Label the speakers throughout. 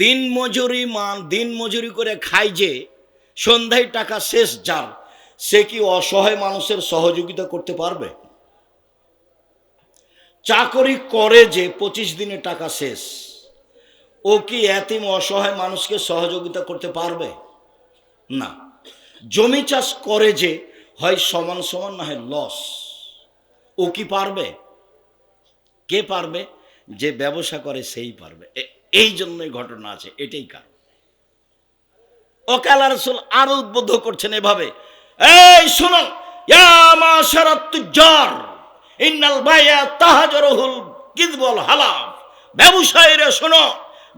Speaker 1: দিন মজুরি করে খায় যে, সন্ধ্যায় টাকা শেষ যার, সে কি অসহায় মানুষের সহযোগিতা করতে পারবে? চাকরি করে যে 25 দিনে টাকা শেষ, ও কি এতিম অসহায় মানুষকে সহযোগিতা করতে পারবে? না। জমি চাষ করে যে, হয় সমান সমান না হয় লস, ও কি পারবে? কে পারবে? যে ব্যবসা করে সেই পারবে। এই জন্যই ঘটনা আছে, এটাই কারণ। ওকে আল্লাহ রাসূল আরো উদ্বুদ্ধ করছেন এভাবে, এই শুনো, ইয়া মাশারাত তুজ্জার ইন্নাল বাইয়া তাহাজরুল কিযবুল হালাফ। ব্যবসায়ীরা শোনো,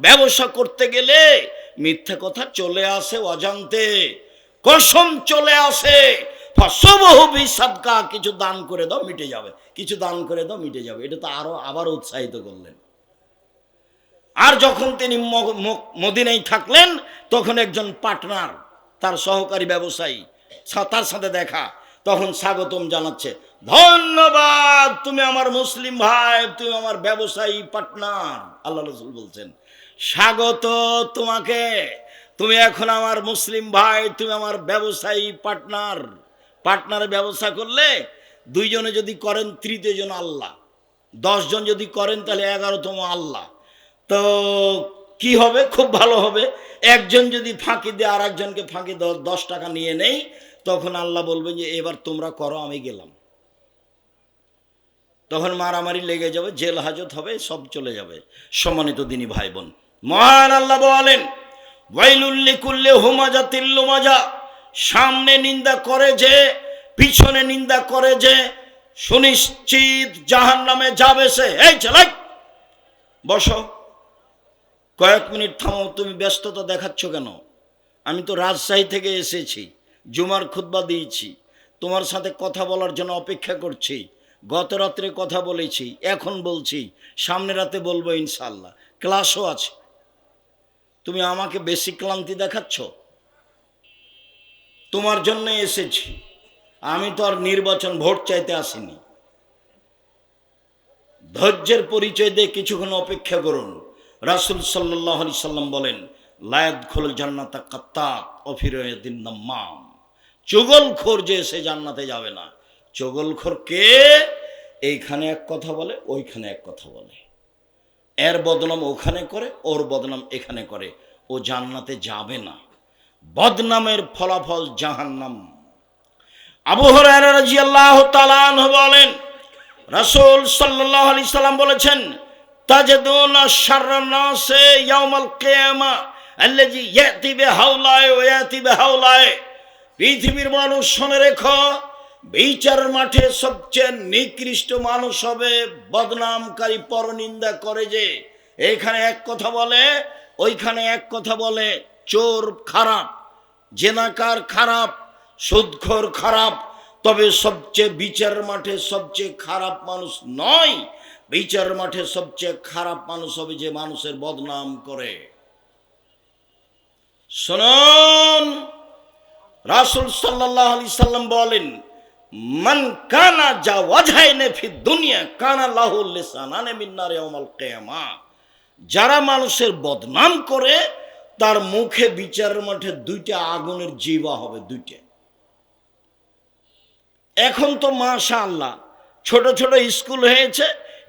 Speaker 1: ব্যবসা করতে গেলে মিথ্যা কথা চলে আসে অজান্তে, কসম চলে আসে। ফাসবহু বিসাদকা, কিছু দান করে দাও মিটে যাবে, কিছু দান করে দাও মিটে যাবে। এটা তো আবার উৎসাহিত করলেন। আর যখন তিনি মদিনায় থাকলেন, তখন একজন পার্টনার, তার সহকারী ব্যবসায়ী, তার সাথে দেখা, তখন স্বাগতম জানাচ্ছে, ধন্যবাদ, তুমি আমার মুসলিম ভাই, তুমি আমার ব্যবসায়ী পার্টনার। আল্লাহ রাসূল বলছেন, স্বাগত তোমাকে, তুমি এখন আমার মুসলিম ভাই, তুমি আমার ব্যবসায়ী পার্টনার। পার্টনারে ব্যবসা করলে দুইজনে যদি করেন তৃতীয় জন আল্লাহ, 10 জন যদি করেন তাহলে 11তম আল্লাহ। তো কি হবে? খুব ভালো হবে। একজন যদি ফাঁকি দিয়ে আর একজনকে ফাঁকি 10 টাকা নিয়ে নেই, তখন আল্লাহ বলবে যে এবার তোমরা করো, আমি গেলাম। তখন মারামারি লেগে যাবে, জেল হাজত হবে, সব চলে যাবে। সম্মানিত দিনী ভাই বোন, মহান আল্লাহ বলেন, ওয়াইলুল লিকুল্লি হুমাজাতিল লুমাজা, সামনে নিন্দা করে যে, পিছনে নিন্দা করে যে, সুনিশ্চিত জাহান্নামে যাবে সে। এই চালাই, বসো, কয়েক মিনিট থামো, তুমি ব্যস্ততা দেখাচ্ছ কেন? আমি তো রাজশাহী থেকে এসেছি, জুমার খুতবা দিয়েছি, তোমার সাথে কথা বলার জন্য অপেক্ষা করছি। গত রাত্রে কথা বলেছি, এখন বলছি, সামনে রাতে বলবো ইনশাল্লাহ, ক্লাসও আছে। তুমি আমাকে বেশি ক্লান্তি দেখাচ্ছ? তোমার জন্য এসেছি, আমি তো আর নির্বাচন ভোট চাইতে আসিনি। ধৈর্যের পরিচয় দিয়ে কিছুক্ষণ অপেক্ষা করুন। রাসূল সাল্লাল্লাহু আলাইহি সাল্লাম বলেন, লা ইয়াদখুলুল জান্নাতা কাত্তাত ওয়া ফিরায়াতিন নাম্মাম, চুগলখোর যে সে জান্নাতে যাবে না। চুগলখোর কে? এইখানে এক কথা বলে, ওইখানে এক কথা বলে, এর বদনাম ওখানে করে, ওর বদনাম এখানে করে, ও জান্নাতে যাবে না। বদনামের ফলাফল জাহান্নাম। আবু হুরায়রা রাদিয়াল্লাহু তাআলা আনহু বলেন, রাসূল সাল্লাল্লাহু আলাইহি সাল্লাম বলেছেন, তাজদুনা শাররান নাসে ইয়াউমাল কিয়ামা আল্লাযী ইয়াতি বিহাওলায় ওয়া ইয়াতি বিহাওলায়। পৃথিবীর মানুষ শুনে রেখো, বিচারের মাঠে সবচেয়ে নিকৃষ্ট মানুষ হবে বদনামকারী, পরনিন্দা করে যে, এখানে এক কথা বলে, ওইখানে এক কথা বলে। চোর খারাপ, জেনাকার খারাপ, সুদখোর খারাপ, তবে সবচেয়ে বিচারের মাঠে সবচেয়ে খারাপ মানুষ নয়। বিচারের মাঠে সবচেয়ে খারাপ মানুষ হবে যে মানুষের বদনাম করে। শুনুন, রাসূল সাল্লাল্লাহু আলাইহি সাল্লাম বলেন, মান কানা জাওয়াজাইনে ফি দুনিয়া কানা লাহু লিসানানে মিন নার ইয়াউমাল কিয়ামা। যারা মানুষের বদনাম করে, তার মুখে বিচারের মাঠে 2টা আগুনের জিহ্বা হবে, 2টা। এখন তো মাশাআল্লাহ ছোট ছোট স্কুল হয়েছে,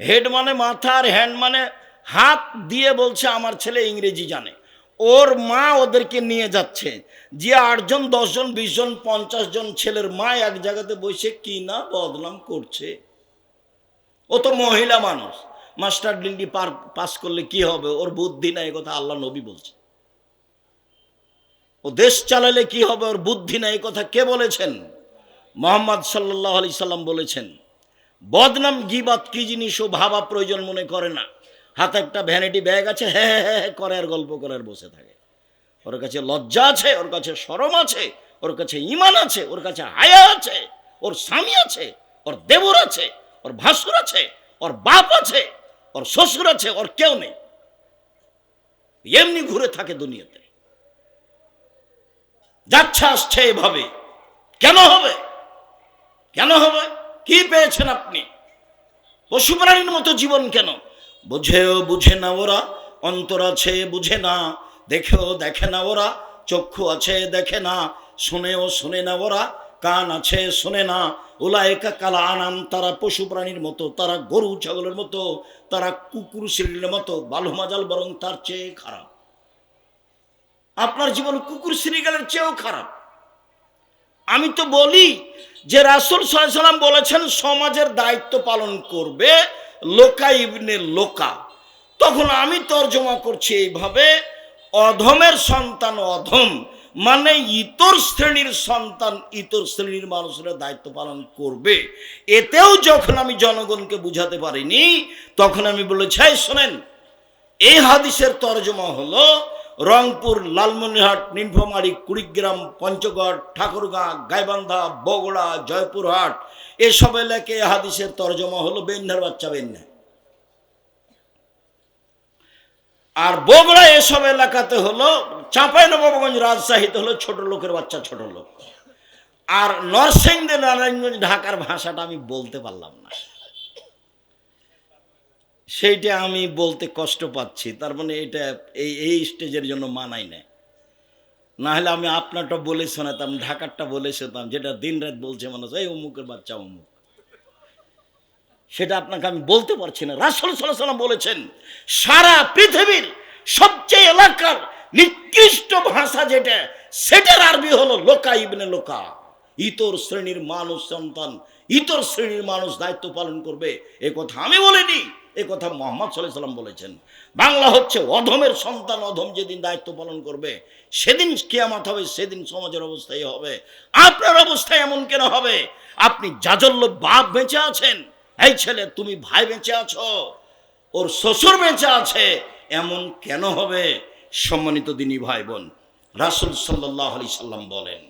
Speaker 1: হেড মানে মাথা আর হ্যান্ড মানে হাত দিয়ে বলছে আমার ছেলে ইংরেজি জানে। ওর মা ওদেরকে নিয়ে যাচ্ছে, যে 8 জন 10 জন 20 জন 50 জন ছেলের মা এক জায়গাতে বসে কি না বদনাম করছে। ও তো মহিলা মানুষ, মাস্টার ডিগ্রি পাস করলে কি হবে, ওর বুদ্ধি নাই, কথা আল্লাহ নবী বলছে। ও দেশ চালালে কি হবে, ওর বুদ্ধি নাই, কথা কে বলেছেন? মুহাম্মদ সাল্লাল্লাহু আলাইহি সাল্লাম বলেছেন। বদনাম গীবাত কি জিনিস ও ভাবা প্রয়োজন মনে করে না। হাতে একটা ভ্যানিটি ব্যাগ আছে, হ্যাঁ হ্যাঁ হ্যাঁ করে আর গল্প করে আর বসে থাকে। ওর কাছে লজ্জা আছে, ওর কাছে শরম আছে, ওর কাছে ঈমান আছে, ওর কাছে হায়া আছে, ওর স্বামী আছে, ওর দেবর আছে, ওর ভাসুর আছে, ওর বাপ আছে, ওর শ্বশুর আছে, ওর কেউ নেই। এমনি ঘুরে থাকে দুনিয়াতে, যাচ্ছে আসছে এভাবে। কেন হবে? কেন হবে? কি পেয়েছেন আপনি? পশু প্রাণীর মতো জীবন কেন? বুঝেও বুঝে না ওরা, অন্তর আছে বুঝে না, দেখেও দেখে না ওরা, চক্ষু আছে দেখে না, শুনেও শুনে না ওরা, কান আছে শোনে না। উলাইকা কাল আনাম, তারা পশু প্রাণীর মতো, তারা গরু ছাগলের মতো, তারা কুকুর শ্রেণীর মতো, বালু মাজাল বরং তার চেয়ে খারাপ। আপনার জীবন কুকুর শ্রীগালের চেয়েও খারাপ। আমি তো বলি যে রাসূল সাল্লাল্লাহু আলাইহি ওয়াসাল্লাম বলেছেন সমাজের দায়িত্ব পালন করবে লোকা ইবনে লোকা। তখন আমি তর্জমা করছি এইভাবে, অধমের সন্তান অধম মানে ইতর শ্রেণীর সন্তান ইতর শ্রেণীর মানুষের দায়িত্ব পালন করবে। এতেও যখন আমি জনগণকে বুঝাতে পারিনি, তখন আমি বলেছি শোনেন, এই হাদিসের তর্জমা হলো রংপুর, লালমনিরহাট, নীলফামারী, কুড়িগ্রাম, পঞ্চগড়, ঠাকুরগাঁ, গাইবান্ধা, বগুড়া, জয়পুরহাট এসব এলাকায় হাদিসের তর্জমা হলো বেন্যার বাচ্চা বেন্যা। আর বগুড়া এসব এলাকাতে হলো, চাঁপাইনবাবগঞ্জ, রাজশাহীতে হলো ছোট লোকের বাচ্চা ছোট লোক। আর নরসিংদী, নারায়ণগঞ্জ, ঢাকার ভাষাটা আমি বলতে পারলাম না, সেইটা আমি বলতে কষ্ট পাচ্ছি। তার মানে এটা এই স্টেজের জন্য মানাই না। না হলে আমি আপনারটা বলে শোনাতাম, ঢাকারটা বলে শোনাতাম, যেটা দিন রাত বলছে মানুষ এই অমুকের বাচ্চা অমুক, সেটা আপনাকে আমি বলতে পারছি না। রাসূল সাল্লাল্লাহু আলাইহি ওয়াসাল্লাম বলেছেন সারা পৃথিবীর সবচেয়ে এলাকার নিকৃষ্ট ভাষা যেটা, সেটার আরবি হলো লোকা ইবনে লোকা। ইতর শ্রেণীর মানুষ সন্তান ইতর শ্রেণীর মানুষ দায়িত্ব পালন করবে, এ কথা আমি বলিনি, এ কথা মুহাম্মদ সাল্লাল্লাহু আলাইহি ওয়াসাল্লাম বলেছেন। বাংলা হচ্ছে অধমের সন্তান অধম যেদিন দায়িত্ব পালন করবে সেদিন কিয়ামত হবে, সেদিন সমাজের অবস্থায় হবে। আপনার অবস্থায় এমন কেন হবে? আপনি জাজল্য বাপ বেঁচে আছেন, এই ছেলে তুমি ভাই বেঁচে আছো, ওর শ্বশুর বেঁচে আছে, এমন কেন হবে? সম্মানিত দিনী ভাই বোন, রাসূল সাল্লাল্লাহু আলাইহি সাল্লাম বলেন,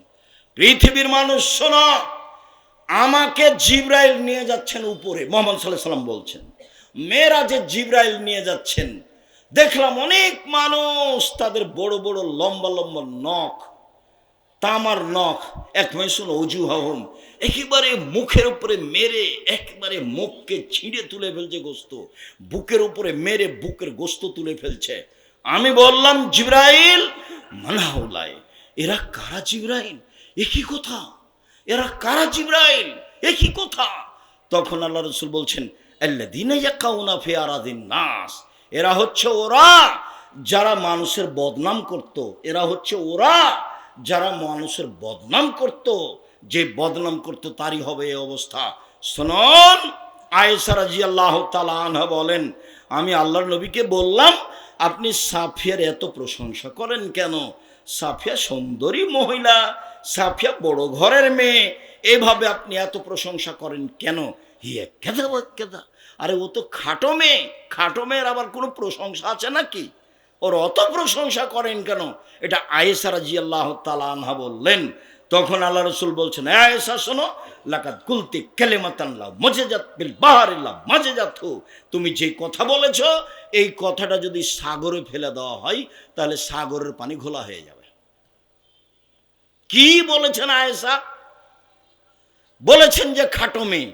Speaker 1: পৃথিবীর মানুষ শোনো, আমাকে জিবরাইল নিয়ে যাচ্ছেন উপরে। মুহাম্মদ সাল্লাল্লাহু আলাইহি সাল্লাম বলছেন মেরাজে জিবরাইল নিয়ে যাচ্ছেন। দেখলাম অনেক মানুষ, তাদের বড় বড় লম্বা লম্বা নখ, তামার নখ, এক মেশুন অজুহাহুম, একেবারে মুখের উপরে মেরে একেবারে মুখকে ছিঁড়ে তুলে ফেলছে গোস্ত, বুকের উপরে মেরে বুকের গোস্ত তুলে ফেলছে। আমি বললাম জিবরাইল মানহাউলাই, এরা কারা জিবরাইল? একই কথা, এরা কারা জিবরাইল? একই কথা। তখন আল্লাহ রাসূল বলছেন আল্লাযীনা ইয়াকাউনা ফি আরাদিন নাস, এরা হচ্ছে ওরা যারা মানুষের বদনাম করত, এরা হচ্ছে ওরা যারা মানুষের বদনাম করত, যে বদনাম করত তারই হবে এই অবস্থা। শুনুন, আয়েশা রাদিয়াল্লাহু তাআলা আনহা বলেন, আমি আল্লাহর নবীকে বললাম আপনি সাফিয়ার এত প্রশংসা করেন কেন? সাফিয়া সুন্দরী মহিলা, সাফিয়া বড় ঘরের মেয়ে, এভাবে আপনি এত প্রশংসা করেন কেন? হিয়া কেদা কেদা, আরে ও তো খাটো মেয়ে, খাটো মেয়ের আবার কোনো প্রশংসা আছে নাকি? ওর অত প্রশংসা করেন কেন? এটা আয়েশা রাদিয়াল্লাহু তাআলা আনহা বললেন। তখন আল্লাহ রাসূল বলছেন, আয়েশা শোনো, লাকাদ কুলতি কালিমাতান লা মুজাজাত বিল বাহরি লা মুজাজাতু, তুমি যে কথা বলেছ এই কথাটা যদি সাগরে ফেলে দেওয়া হয় তাহলে সাগরের পানি ঘোলা হয়ে যাবে। কি বলেছেন আয়েশা? বলেছেন যে খাটো মেয়ে।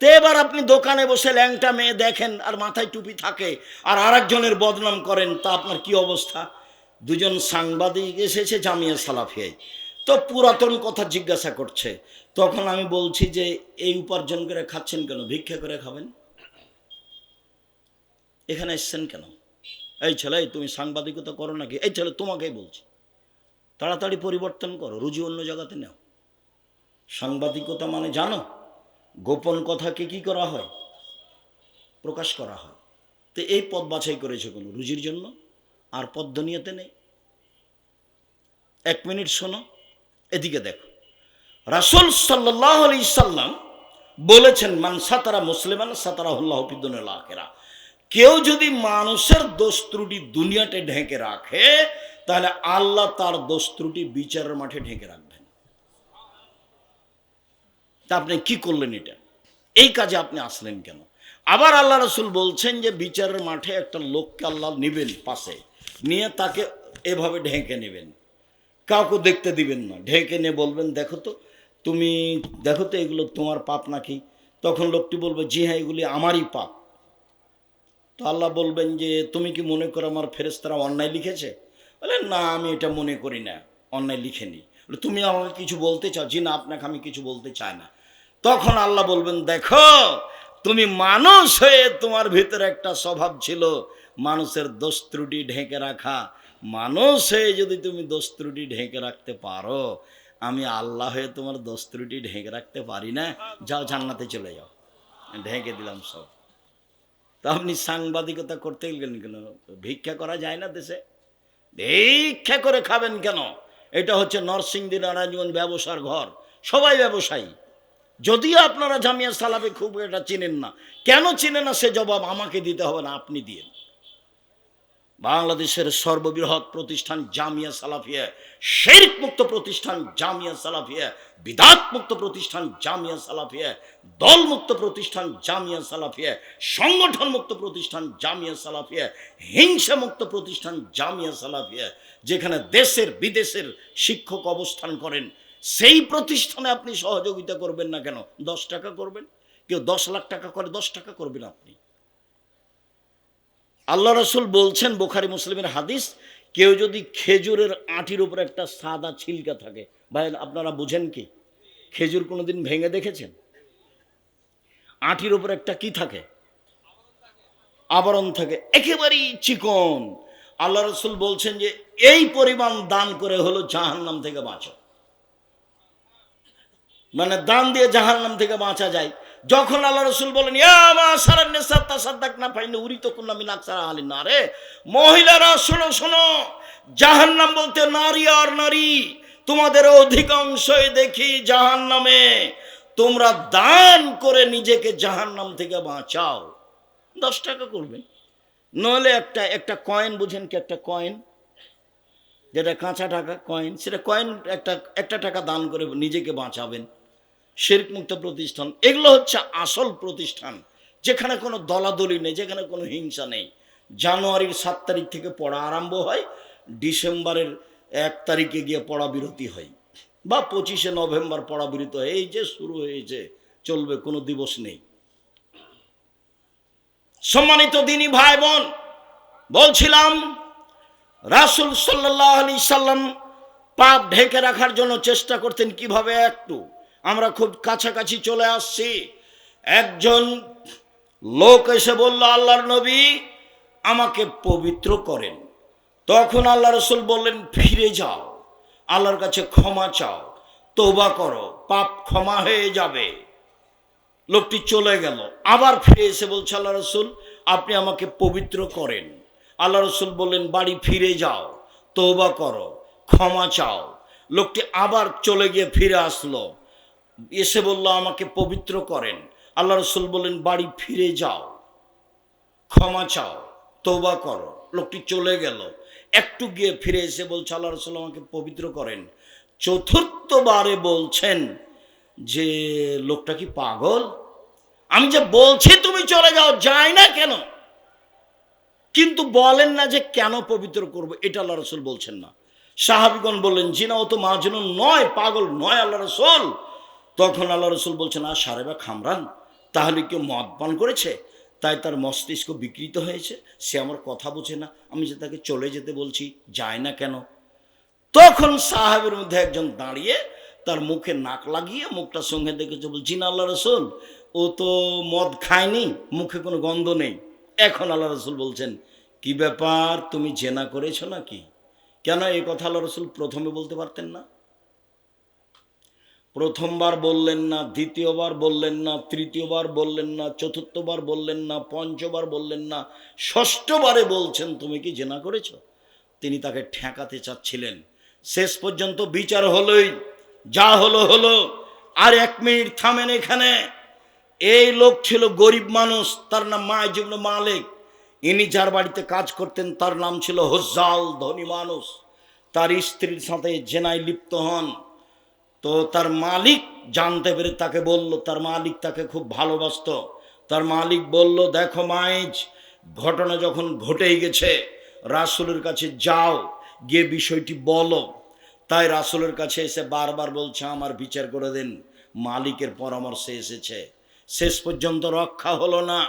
Speaker 1: তো এবার আপনি দোকানে বসে ল্যাংটা মেয়ে দেখেন আর মাথায় টুপি থাকে আর আরেকজনের বদনাম করেন, তা আপনার কি অবস্থা? দুজন সাংবাদিক এসেছে জামিয়া সালাফিয়ায়, তো পুরাতন কথা জিজ্ঞাসা করছে। তখন আমি বলছি যে এই উপার্জন করে খাচ্ছেন কেন? ভিক্ষা করে খাবেন। এখানে এসছেন কেন? এই ছেলে, তুমি সাংবাদিকতা করো নাকি? এই ছেলে, তোমাকেই বলছি তাড়াতাড়ি পরিবর্তন করো, রুজি অন্য জায়গাতে নাও। সাংবাদিকতা মানে জানো, গোপন কথাকে কি করা হয়? প্রকাশ করা হয়। তো এই পথ বাছাই করেছে কোনো রুজির জন্য? আর পথ দুনিয়াতে নেই। এক মিনিট শোনো, এদিকে দেখো। রাসূল সাল্লাল্লাহু আলাইহি সাল্লাম বলেছেন, মান সাতারা মুসলিমান সাতারাহুল্লাহু ফিদ দুনিয়া ওয়াল আখিরাহ, কেউ যদি মানুষের দোষ ত্রুটি দুনিয়াতে ঢেকে রাখে তাহলে আল্লাহ তার দোষ ত্রুটি বিচারের মাঠে ঢেকে রাখবেন। তা আপনি কি করলেন? এটা এই কাজে আপনি আসলেন কেন? আবার আল্লাহ রাসূল বলছেন যে বিচারের মাঠে একটা লোককে আল্লাহ নেবেন, পাশে নিয়ে তাকে এভাবে ঢেকে নেবেন, কাউকে দেখতে দিবেন না, ঢেকে নিয়ে বলবেন, দেখো তো তুমি, দেখো তো এগুলো তোমার পাপ নাকি? তখন লোকটি বলবে, জি হ্যাঁ, এগুলি আমারই পাপ। তো আল্লাহ বলবেন যে তুমি কি মনে করো আমার ফেরেশতারা অন্যায় লিখেছে? বলে না, আমি এটা মনে করি না, অন্যায় লিখেনি। বলে তুমি আমাকে কিছু বলতে চাও? জি না, আপনাকে আমি কিছু বলতে চাই না। তখন আল্লাহ বলবেন দেখো, তুমি মানুষ হয়ে তোমার ভিতরে একটা স্বভাব ছিল মানুষের দোষ ত্রুটি ঢেকে রাখা। মানুষ হয়ে যদি তুমি দোষ ত্রুটি ঢেকে রাখতে পারো, আমি আল্লাহ হয়ে তোমার দোষ ত্রুটি ঢেকে রাখতে পারি না? যাও জান্নাতে চলে যাও, ঢেকে দিলাম সব। তা আপনি সাংবাদিকতা করতে গেলেন কেন? ভিক্ষা করা যায় না দেশে? ভিক্ষা করে খাবেন কেন? এটা হচ্ছে নরসিংদী নারায়ণগঞ্জ ব্যবসার ঘর, সবাই ব্যবসায়ী। যদিও আপনারা জামিয়া সালাফি খুব এটা চিনেন না, কেন চিনেন না সে জবাব আমাকে দিতে হবে না, আপনি দিন। বাংলাদেশের সর্ববৃহৎ প্রতিষ্ঠান জামিয়া সালাফিয়া, শিরক মুক্ত প্রতিষ্ঠান জামিয়া সালাফিয়া, বিদআত মুক্ত প্রতিষ্ঠান জামিয়া সালাফিয়া, দল মুক্ত প্রতিষ্ঠান জামিয়া সালাফিয়া, সংগঠন মুক্ত প্রতিষ্ঠান জামিয়া সালাফিয়া, হিংসা মুক্ত প্রতিষ্ঠান জামিয়া সালাফিয়া। যেখানে দেশের বিদেশের শিক্ষক অবস্থান করেন, সেই প্রতিষ্ঠানে আপনি সহযোগিতা করবেন না কেন? 10 টাকা করবেন, কেউ 10 লাখ টাকা করে 10 টাকা করবেন আপনি। আল্লাহ রসুল বলছেন, বুখারী মুসলিমের হাদিস, কেউ যদি খেজুরের আঁটির উপর একটা সাদা ছিলকা থাকে, ভাই আপনারা বুঝেন কি? খেজুর কোনোদিন ভেঙে দেখেছেন? আঁটির উপর একটা কি থাকে? আবরণ থাকে, একেবারেই চিকন। আল্লাহ রসুল বলছেন যে এই পরিমাণ দান করে হলো জাহান্নাম থেকে বাঁচো। মানে দান দিয়ে জাহান্নাম থেকে বাঁচা যায়। যখন আল্লাহ রসুল বলেন মহিলারা শোনো শোনো, জাহান্নাম বলতে নারী আর নারী, তোমাদের অধিকাংশই দেখি জাহান্নামে, তোমরা দান করে নিজেকে জাহান্নাম থেকে বাঁচাও। 10 টাকা করবেন, নইলে একটা কয়েন, বুঝেন কি? একটা কয়েন, যেটা কাঁচা টাকা কয়েন, সেটা কয়েন একটা টাকা দান করে নিজেকে বাঁচাবেন। শিরক মুক্ত প্রতিষ্ঠান, এগুলো হচ্ছে আসল প্রতিষ্ঠান, যেখানে কোনো দলাদলি নেই, যেখানে কোনো হিংসা নেই। জানুয়ারির 7 তারিখ থেকে পড়া আরম্ভ হয়, ডিসেম্বরের 1 তারিখে গিয়ে পড়া বিরতি হয়, বা 25শে নভেম্বর পড়া বিরতি হয়। এই যে শুরু হয়েছে, চলবে, কোনো দিবস নেই। সম্মানিত দিনী ভাই বোন, বলছিলাম রাসূল সাল্লাল্লাহু আলাইহি সাল্লাম পাপ ঢেকে রাখার জন্য চেষ্টা করতেন। কিভাবে? একটু আমরা খুব কাছাকাছি চলে আসছি। একজন লোক এসে বলল, আল্লাহর নবী আমাকে পবিত্র করেন। তখন আল্লাহ রসুল বললেন, ফিরে যাও, আল্লাহর কাছে ক্ষমা চাও, তওবা করো, পাপ ক্ষমা হয়ে যাবে। লোকটি চলে গেল, আবার ফিরে এসে বলছে, আল্লাহ রসুল আপনি আমাকে পবিত্র করেন। আল্লাহ রসুল বললেন, বাড়ি ফিরে যাও, তওবা করো, ক্ষমা চাও। লোকটি আবার চলে গিয়ে ফিরে আসলো, এসে বলল আমাকে পবিত্র করেন। আল্লাহ রসুল বললেন, বাড়ি ফিরে যাও, ক্ষমা চাও, তওবা করো। লোকটি চলে গেল, একটু গিয়ে ফিরে এসে বলছে, আল্লাহ রসুল আমাকে পবিত্র করেন। চতুর্থবারে বলছেন যে লোকটা কি পাগল? আমি যে বলছি তুমি চলে যাও, যায় না কেন? কিন্তু বলেন না যে কেন পবিত্র করবো, এটা আল্লাহ রসুল বলছেন না। সাহাবীগণ বললেন, জি না, ও তো মাজনুন নয়, পাগল নয় আল্লাহ রসুল। তখন আল্লাহ রসুল বলছেন, আর সারেবা খামরান, তাহলে কেউ মদ পান করেছে, তাই তার মস্তিষ্ক বিকৃত হয়েছে, সে আমার কথা বোঝে না, আমি যে তাকে চলে যেতে বলছি, যায় না কেন? তখন সাহাবের মধ্যে একজন দাঁড়িয়ে তার মুখে নাক লাগিয়ে মুখটা সঙ্গে দেখেছে, বলছি না আল্লাহ রসুল, ও তো মদ খায়নি, মুখে কোনো গন্ধ নেই। এখন আল্লাহ রসুল বলছেন, কি ব্যাপার, তুমি জেনা করেছো নাকি? কেন এই কথা আল্লাহ রসুল প্রথমে বলতে পারতেন না? প্রথমবার বললেন না, দ্বিতীয়বার বললেন না, তৃতীয়বার বললেন না, চতুর্থবার বললেন না, পঞ্চবার বললেন না, ষষ্ঠবারে বলছেন, তুমি কি জেনা করেছো? তিনি তাকে ঠেকাতে চাচ্ছিলেন। শেষ পর্যন্ত বিচার হলোই, যা হলো হলো। আর 1 মিনিট থামেন এখানে। এই লোক ছিল গরিব মানুষ, তার নাম মাইজ ইবনে মালিক। ইনি যার বাড়িতে কাজ করতেন তার নাম ছিল হুজ্জাল, ধনী মানুষ। তার স্ত্রীর সাথে জেনায় লিপ্ত হন। তো তার মালিক জানতে পেরে তাকে বলল, তার মালিক তাকে খুব ভালোবাসতো। তার মালিক বলল, দেখো মাইজ, ঘটনা যখন ঘটেই গেছে, রাসূলের কাছে যাও, গিয়ে বিষয়টি বলো। তাই রাসূলের কাছে এসে বারবার বলছে, আমার বিচার করে দেন। মালিকের পরামর্শে এসেছে, শেষ পর্যন্ত রক্ষা হলো না।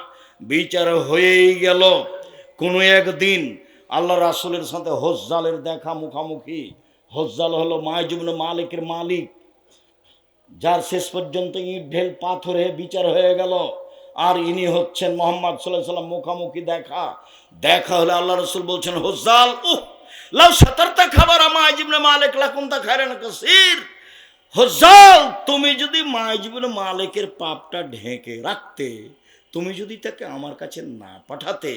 Speaker 1: বিচার হয়েই গেল। কোনো একদিন আল্লাহ রাসূলের সাথে হজ্জালের দেখা মুখামুখি। হজ্জাল হলো মাইজ ইবনে মালিকের মালিক, যার শেষ পর্যন্ত ইট ঢেল পাথরে বিচার হয়ে গেল। আর ইনি হচ্ছেন মুহাম্মদ সাল্লাল্লাহু আলাইহি ওয়াসাল্লাম। মুখামুখি দেখা হলে আল্লাহ রাসূল বলছেন, হজ্জাল লাউ সাতারতা খাবারা মাইজ ইবনে মালিক লাকুনতা খায়রান কাসীর। হজ্জাল, তুমি যদি মাইজ ইবনে মালিকের পাপটা ঢেকে রাখতে, তুমি যদি তাকে আমার কাছে না পাঠাতে,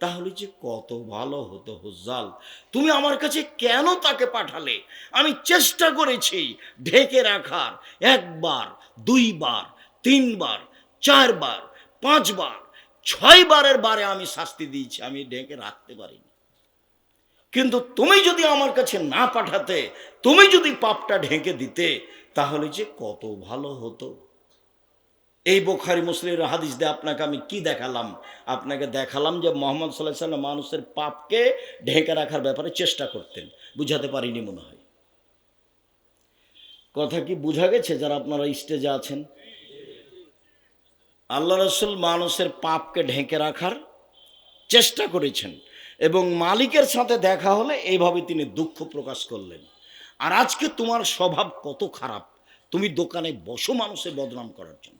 Speaker 1: তাহলে যে কত ভালো হতো। হজ্জাল, তুমি আমার কাছে কেন তাকে পাঠালে? আমি চেষ্টা করেছি ঢেকে রাখার, 1 বার 2 বার 3 বার 4 বার 5 বার 6 বারের বারে আমি শাস্তি দিয়েছি, আমি ঢেকে রাখতে পারিনি। কিন্তু তুমি যদি আমার কাছে না পাঠাতে, তুমি যদি পাপটা ঢেকে দিতে, তাহলে যে কত ভালো হতো। এই বুখারী মুসলিমের হাদিস দিয়ে আপনাকে আমি কি দেখালাম? আপনাকে দেখালাম যে মুহাম্মদ সাল্লাল্লাহু আলাইহি ওয়াসাল্লাম মানুষের পাপকে ঢেকে রাখার ব্যাপারে চেষ্টা করতেন। বুঝাতে পারিনি মনে হয়। কথা কি বোঝা গেছে যারা আপনারা স্টেজে আছেন? আল্লাহ রাসূল মানুষের পাপকে ঢেকে রাখার চেষ্টা করেছেন, এবং মালিকের সাথে দেখা হলে এইভাবে তিনি দুঃখ প্রকাশ করলেন। আর আজকে তোমার স্বভাব কত খারাপ, তুমি দোকানে বসো মানুষের বদনাম করার জন্য।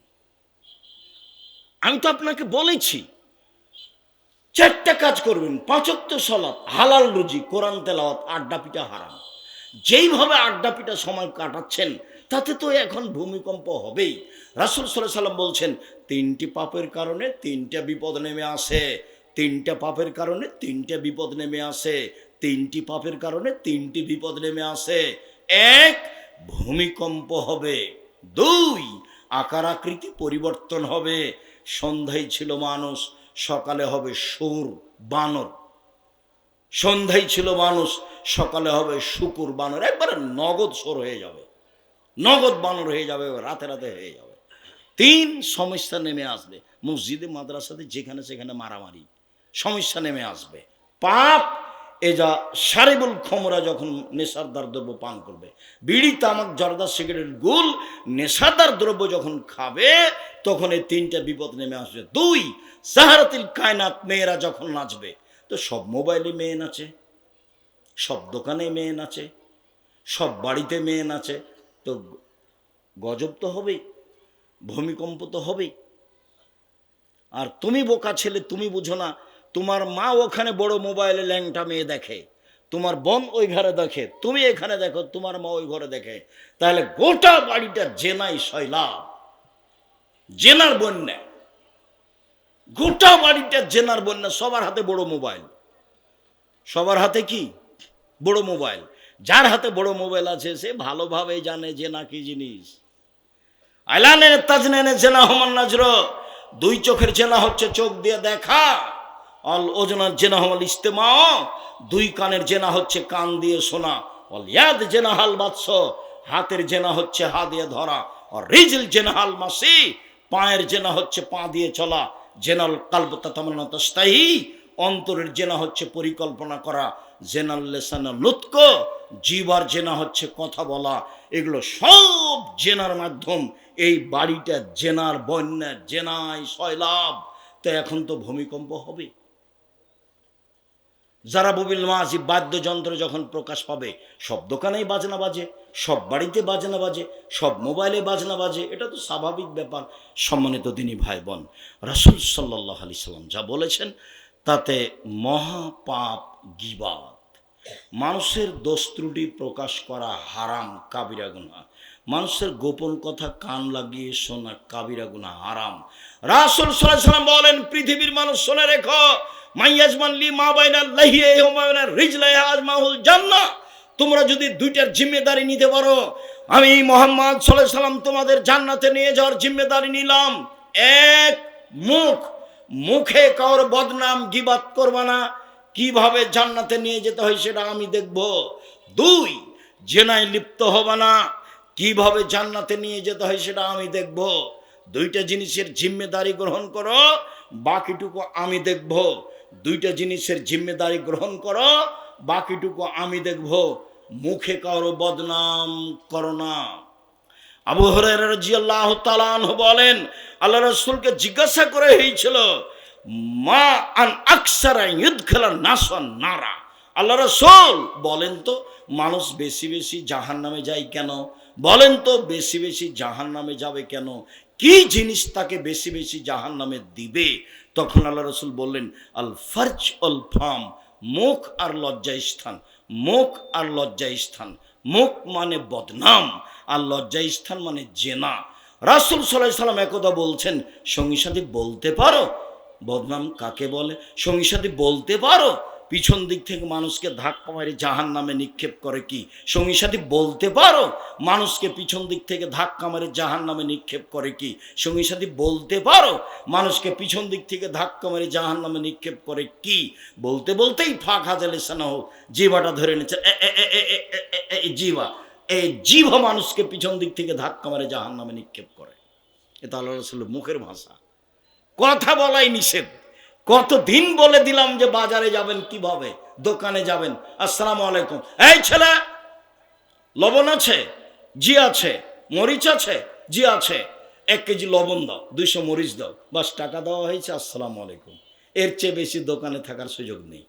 Speaker 1: আমি তো আপনাকে বলেছি 4টা কাজ করবেন: 5 ওয়াক্ত সালাত, হালাল রুজি, কোরআন তেলাওয়াত, আড্ডা পিটা হারাম। যেইভাবে আড্ডা পিটা সময় কাটাচ্ছেন, তাতে তো এখন ভূমিকম্প হবেই। রাসূল সাল্লাল্লাহু আলাইহি ওয়াসাল্লাম বলছেন, 3টি পাপের কারণে 3টা বিপদ নেমে আসে। 3টা পাপের কারণে 3টা বিপদ নেমে আসে। 3টি পাপের কারণে 3টি বিপদ নেমে আসে। 1, ভূমিকম্প হবে। 2, আকার আকৃতি পরিবর্তন হবে। সন্ধ্যায় ছিল মানুষ, সকালে হবে সুর বানর। সন্ধ্যায় ছিল মানুষ, সকালে হবে শুকুর বানর। একবারে নগদ সোর হয়ে যাবে, নগদ বানর হয়ে যাবে, রাতে রাতে হয়ে যাবে। 3, সমস্যা নেমে আসবে। মসজিদে মাদ্রাসাতে যেখানে সেখানে মারামারি, সমস্যা নেমে আসবে। পাপ এজা সারিবুল খমরা, যখন নেশাদার দ্রব্য পান করবে, বিড়ি তামাক জর্দা সিগারেট গুল নেশাদার দ্রব্য যখন খাবে, তখন এই 3টা বিপদ নেমে আসবে। 2, সাহারাতিল কায়নাত, মেয়েরা যখন নাচবে। তো সব মোবাইলে মেয়ে নাচে, সব দোকানে মেয়ে নাচে, সব বাড়িতে মেয়ে নাচে, তো গজব তো হবেই, ভূমিকম্প তো হবেই। আর তুমি বোকা ছেলে, তুমি বুঝো না। তোমার মা ওখানে বড় মোবাইলে ল্যাংটা মেয়ে দেখে, তোমার বোন ওই ঘরে দেখে, তুমি এখানে দেখো, তোমার মা ওই ঘরে দেখে। তাহলে গোটা বাড়িটা জেনাই সয়লাব, জেনার বন্যা। গোটা বাড়িটা জেনার বন্যা। সবার হাতে বড় মোবাইল, সবার হাতে কি? বড় মোবাইল। যার হাতে বড় মোবাইল আছে সে ভালোভাবে জানে জেনা কি জিনিস। আইলানে তাজনানে জেনা হমান নাজর, 2 চোখের জেনা হচ্ছে চোখ দিয়ে দেখা। অল ওজনার জেনা হল ইস্তেমা, 2 কানের জেনা হচ্ছে কান দিয়ে শোনা। অল ইয়াদ জেনা হাল বাদশ, হাতের জেনা হচ্ছে হাত দিয়ে ধরা। আর রিজল জেনা হাল মাসি, পায়ের জেনা হচ্ছে পা দিয়ে চলা। জেনাল কালব তাতামান্না তাস্তাহি, অন্তরের জেনা হচ্ছে পরিকল্পনা করা। জেনাল লেসানা লুৎক, জিবার জেনা হচ্ছে কথা বলা। এগুলো সব জেনার মাধ্যম। এই বাড়িটা জেনার বন্যা, জেনায় সয়লাব। তো এখন তো ভূমিকম্প হবে। যারা ববিল মাঝি, বাদ্যযন্ত্র যখন প্রকাশ পাবে, সব দোকানেই বাজনা বাজে, সব বাড়িতে বাজনা বাজে, সব মোবাইলে বাজনা বাজে। এটা তো স্বাভাবিক ব্যাপার। সম্মানিত দিনী ভাই বোন, রাসূল সাল্লাল্লাহু আলাইহি সাল্লাম যা বলেছেন তাতে মহাপাপ গীবাত, মানুষের দোষ ত্রুটি প্রকাশ করা হারাম, কাবিরা গুনাহ। মানুষের গোপন কথা কান লাগিয়ে শোনা কাবিরা গুনাহ, হারাম। রাসূল সাল্লাল্লাহু আলাইহি সাল্লাম বলেন, পৃথিবীর মানুষ শুনে রেখো, মাইয়াজমান লি মা বাইনাল লাহিয়া ওয়া বাইনার রিজলাইহা আজমাহুল জান্নাহ। তোমরা যদি 2টার জিম্মেদারি নিতে পারো, আমি মুহাম্মদ সাল্লাল্লাহু আলাইহি সাল্লাম তোমাদের জান্নাতে নিয়ে যাওয়ার জিম্মেদারি নিলাম। 1, মুখ, মুখে কারোর বদনাম গীবাত করবা না, কিভাবে জান্নাতে নিয়ে যেতে হয় সেটা আমি দেখব। 2, জেনায় লিপ্ত হবে না, কিভাবে জান্নাতে নিয়ে যেতে হয় সেটা আমি দেখব। 2টা জিনিসের জিম্মেদারি গ্রহণ করো, বাকিটুকু আমি দেখব। 2টা জিনিসের জিম্মেদারি গ্রহণ করো, বাকিটুকু আমি দেখব। মুখে কারো বদনাম করো না। আবু হুরায়রা রাদিয়াল্লাহু তাআলা আনহু বলেন, আল্লাহ রাসূলকে জিজ্ঞাসা করে হয়েছিল, মা আন আকসারা ইউদখিলা নাসান নারা। আল্লাহ রাসূল বলেন তো মানুষ বেশি বেশি জাহান্নামে যায় কেন? বলেন তো বেশি বেশি জাহান্নামে যাবে কেন? কি জিনিস তাকে বেশি বেশি জাহান্নামে দিবে? তখন আল্লাহ রাসূল বললেন, আল ফারজ অল ফাম, মুখ আর লজ্জা স্থান। মুখ আর লজ্জা স্থান। মুখ মানে বদনাম, আর লজ্জা স্থান মানে জেনা। রাসূল সাল্লাল্লাহু আলাইহি সাল্লাম একদা বলছেন, সঙ্গী সাথী বলতে পারো বদনাম কাকে বলে? সঙ্গী সাথী বলতে পারো পিছন দিক থেকে মানুষকে ধাক্কা মারে জাহান্নামে নিক্ষেপ করে কি? সঙ্গী সাথী বলতে পারো মানুষকে পিছন দিক থেকে ধাক্কা মারে জাহান্নামে নিক্ষেপ করে কি? সঙ্গী সাথী বলতে পারো মানুষকে পিছন দিক থেকে ধাক্কা মারে জাহান্নামে নিক্ষেপ করে কি? বলতে বলতেই ফাঁক হাজা লিসানা হোক, জিভাটা ধরে নিচ্ছে, জিভা, এই জিভা মানুষকে পিছন দিক থেকে ধাক্কা মারে জাহান্নামে নিক্ষেপ করে। এটা আল্লাহ রাসূলের মুখের ভাষা। কথা বলাই নিষেধ। কতদিন বলে দিলাম যে বাজারে যাবেন কিভাবে, দোকানে যাবেন, আসসালামু আলাইকুম, এই ছেলে লবণ আছে? জি আছে। মরিচ আছে? জি আছে। 1 কেজি লবণ দাও, 200 মরিচ দাও, বাস টাকা দেওয়া হয়েছে, আসসালামু আলাইকুম। এর চেয়ে বেশি দোকানে থাকার সুযোগ নেই।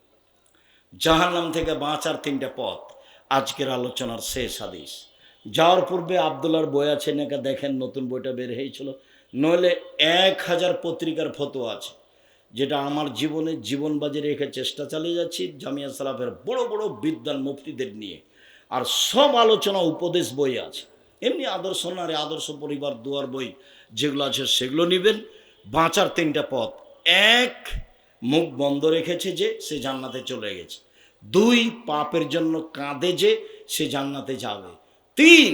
Speaker 1: জাহান্নাম থেকে বাঁচার 3টা পথ, আজকের আলোচনার শেষ হাদিস। যাওয়ার পূর্বে আব্দুল্লাহর বই আছে নাকি দেখেন, নতুন বইটা বের হয়েছিল, নইলে 1000 পত্রিকার ফতোয়া আছে, যেটা আমার জীবনবাজি রেখে চেষ্টা চালিয়ে যাচ্ছি জামিয়া সালাফের বড় বড় বিদ্বান মুফতিদের নিয়ে। আর সব আলোচনা উপদেশ বই আছে, এমনি আদর্শ নারী, আদর্শ পরিবার, দুয়ার বই যেগুলো আছে সেগুলো নেবেন। বাঁচার 3টা পথ: 1, মুখ বন্ধ রেখেছে যে সে জান্নাতে চলে গেছে। 2, পাপের জন্য কাঁদে যে সে জান্নাতে যাবে। 3,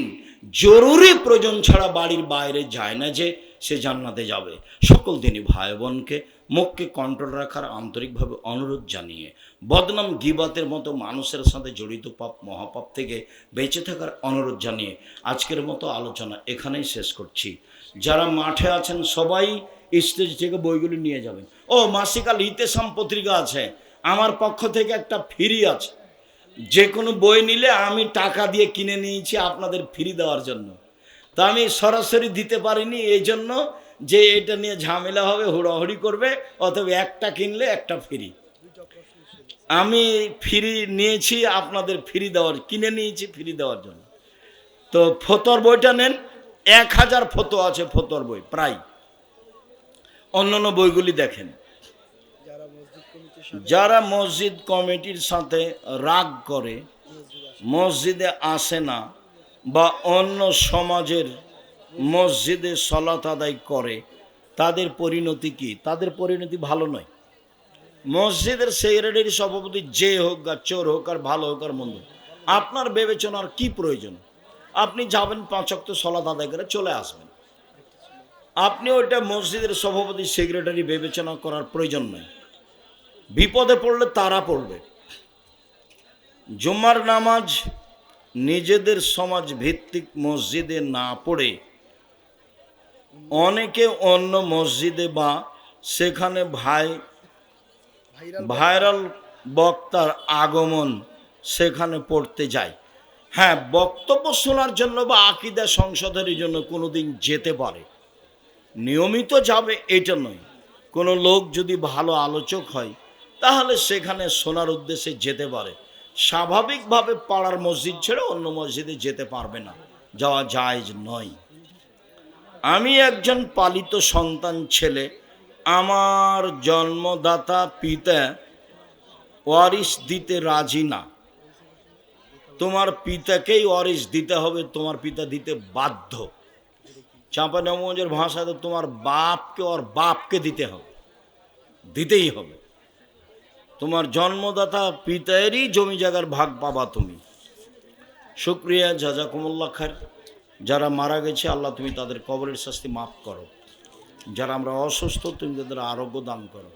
Speaker 1: জরুরি প্রয়োজন ছাড়া বাড়ির বাইরে যায় না যে সে জান্নাতে যাবে। সকল দিনই ভাই বোনকে মুখকে কন্ট্রোল রাখার আন্তরিকভাবে অনুরোধ জানিয়ে বদনাম গীবাতের মতো মানুষের সাথে জড়িত পাপ মহাপাপ থেকে বেঁচে থাকার অনুরোধ জানিয়ে আজকের মতো আলোচনা এখানেই শেষ করছি। যারা মাঠে আছেন সবাই স্টেজ থেকে বইগুলি নিয়ে যাবেন। ও মাসিকাল ইতেসাম পত্রিকা আছে, আমার পক্ষ থেকে একটা ফ্রি আছে। যে কোনো বই নিলে আমি টাকা দিয়ে কিনে নিয়েছি আপনাদের ফ্রি দেওয়ার জন্য। তা আমি সরাসরি দিতে পারিনি এই জন্য যে এটা নিয়ে ঝামেলা হবে, হুড়াহুড়ি করবে, অথবা একটা কিনলে একটা ফ্রি। আমি ফ্রি নিয়েছি আপনাদের ফ্রি দেওয়ার, কিনে নিয়েছি ফ্রি দেওয়ার জন্য। তো ফতোয়ার বইটা নেন, 1000 ফতোয়া আছে ফতোয়ার বই প্রায়। অন্যান্য বইগুলি দেখেন। যারা মসজিদ কমিটির সাথে রাগ করে, মসজিদে আসে না, বা অন্য সমাজের মসজিদে সালাত আদায় করে, তাদের পরিণতি কি? তাদের পরিণতি ভালো নয়। মসজিদের সেক্রেটারি সভাপতি যে হোক আর চোর হোক আর ভালো হোক আর মন্দ, আপনার বিবেচনার কি প্রয়োজন? আপনি যাবেন 5 ওয়াক্ত সালাত আদায় করে চলে আসবেন। আপনি ওইটা মসজিদের সভাপতি সেক্রেটারি বিবেচনা করার প্রয়োজন নেই। বিপদে পড়লে তারা পড়বে। জুমার নামাজ নিজেদের সমাজ ভিত্তিক মসজিদে না পড়ে অনেকে অন্য মসজিদে বা সেখানে ভাইরাল বক্তার আগমন সেখানে পড়তে যায়। হ্যাঁ, বক্তব্য শোনার জন্য বা আকীদা সংশোধনের জন্য কোনোদিন যেতে পারে, নিয়মিত যাবে এটা নয়। কোনো লোক যদি ভালো আলোচক হয় তাহলে সেখানে শোনার উদ্দেশ্যে যেতে পারে। স্বাভাবিকভাবে পাড়ার মসজিদ ছেড়ে অন্য মসজিদে যেতে পারবে না, যাওয়া জায়েজ নয়। আমি একজন পালিত সন্তান ছেলে, আমার জন্মদাতা পিতা ওয়ারিশ দিতে রাজি না। তোমার পিতাকেই ওয়ারিশ দিতে হবে, তোমার পিতা দিতে বাধ্য। চাঁপানগঞ্জের ভাষাতে তোমার বাপকে ওর বাপকে দিতে হবে, দিতেই হবে। তোমার জন্মদাতা পিতায়েরই জমি জায়গার ভাগ পাবা তুমি। শুকরিয়া, জাযাকুমুল্লাহ খায়র। যারা মারা গেছে আল্লাহ তুমি তাদের কবরের শাস্তি মাফ করো। যারা আমরা অসুস্থ তুমি তাদের আরোগ্য দান করো।